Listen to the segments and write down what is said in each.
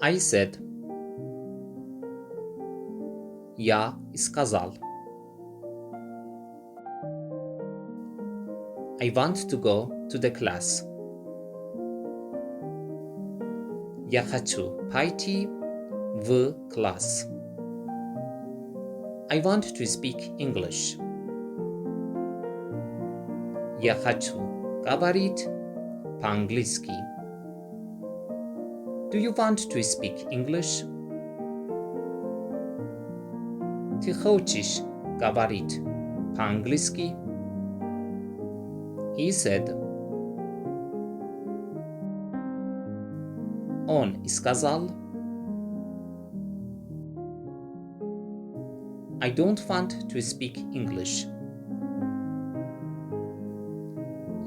I said. Я сказал. I want to go to the class. Я хочу пойти в класс. I want to speak English. Я хочу говорить по-английски. Do you want to speak English? Ты хочешь говорить по-английски? He said. Он сказал. I don't want to speak English.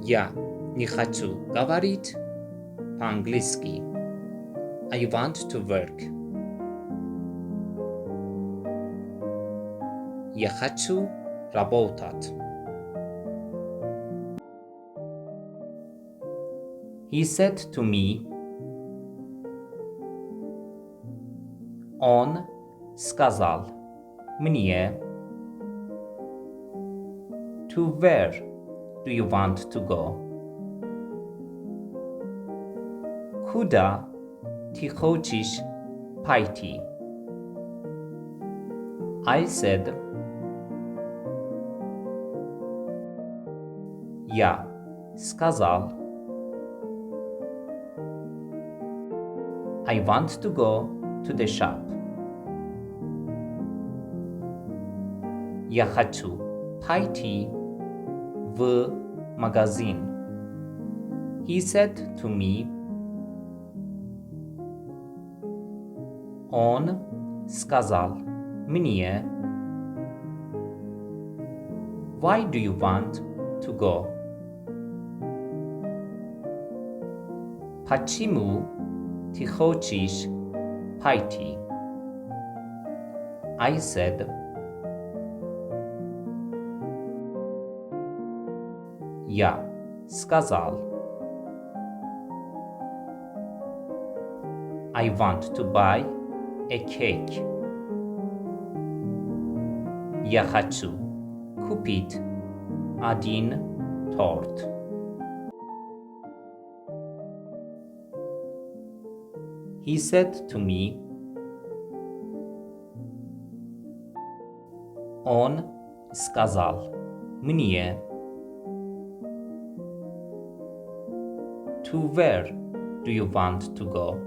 Я не хочу говорить по-английски. I want to work. Я хочу работать. He said to me. Он сказал мне. To where do you want to go? Куда ты хочешь пойти? I said. Я сказал. I want to go to the shop. Я хочу пойти в магазин. He said to me. Он сказал мне. Why do you want to go? Почему ты хочешь пойти? I said. Я сказал. I want to buy a cake. Я хочу купить один торт. He said to me. Он сказал мне. To where do you want to go?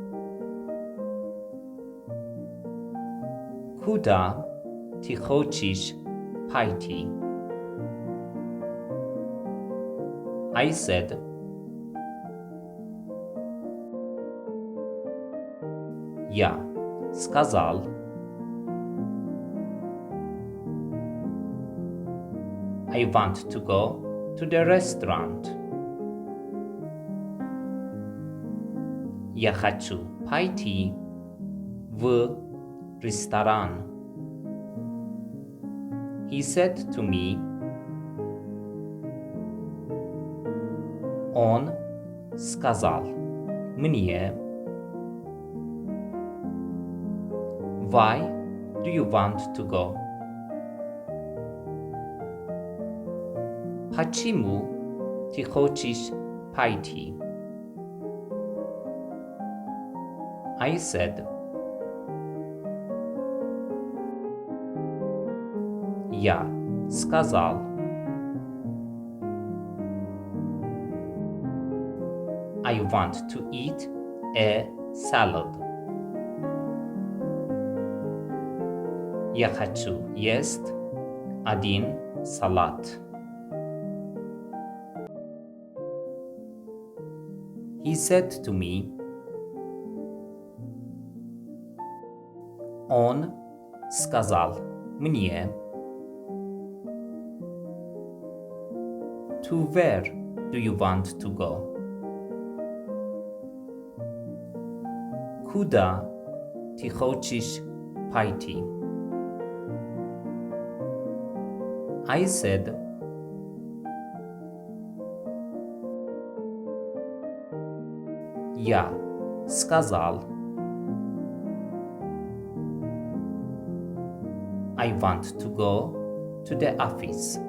Куда ты хочешь пойти? I said. Я сказал. I want to go to the restaurant. Я хочу пойти в ресторан. He said to me. Он сказал мне. Why do you want to go? Почему ты хочешь пойти? I said. Я сказал. I want to eat a salad. Я хочу есть один салат. He said to me. Он сказал мне. To where do you want to go? Куда ты хочешь пойти? I said. Я сказал. I want to go to the office.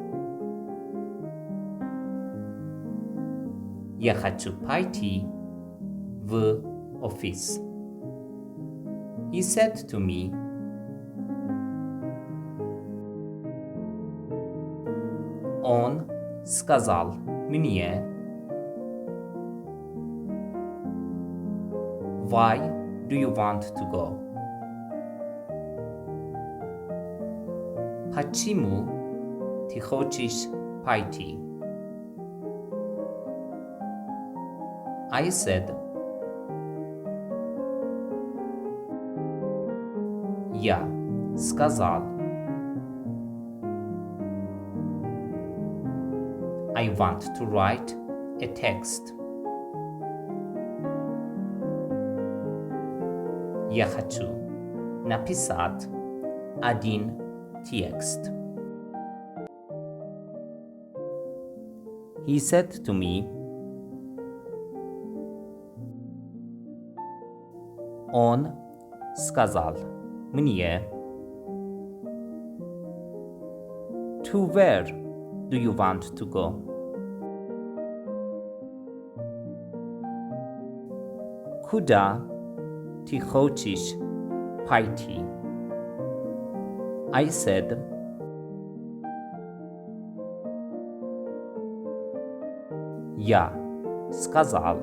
Я хочу пойти в офис. He said to me, он сказал мне, why do you want to go? Почему ты хочешь пойти? I said, я сказал, I want to write a text. Я хочу написать один текст. He said to me, он сказал мне, to where do you want to go? Куда ты хочешь пойти? I said, я сказал,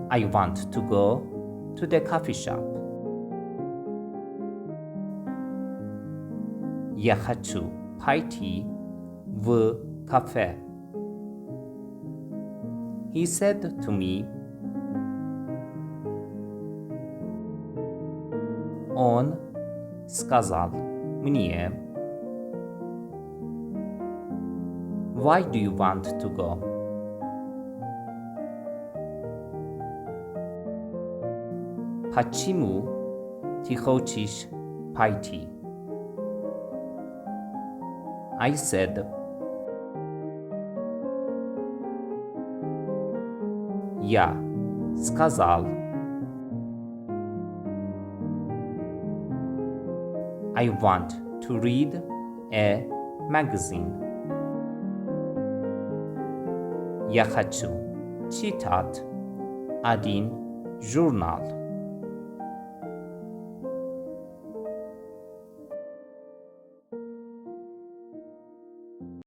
I want to go to the coffee shop. Я хочу пойти в кафе. He said to me, он сказал мне, why do you want to go? Почему ты хочешь пойти? I said, я сказал, I want to read a magazine. Я хочу читать один журнал.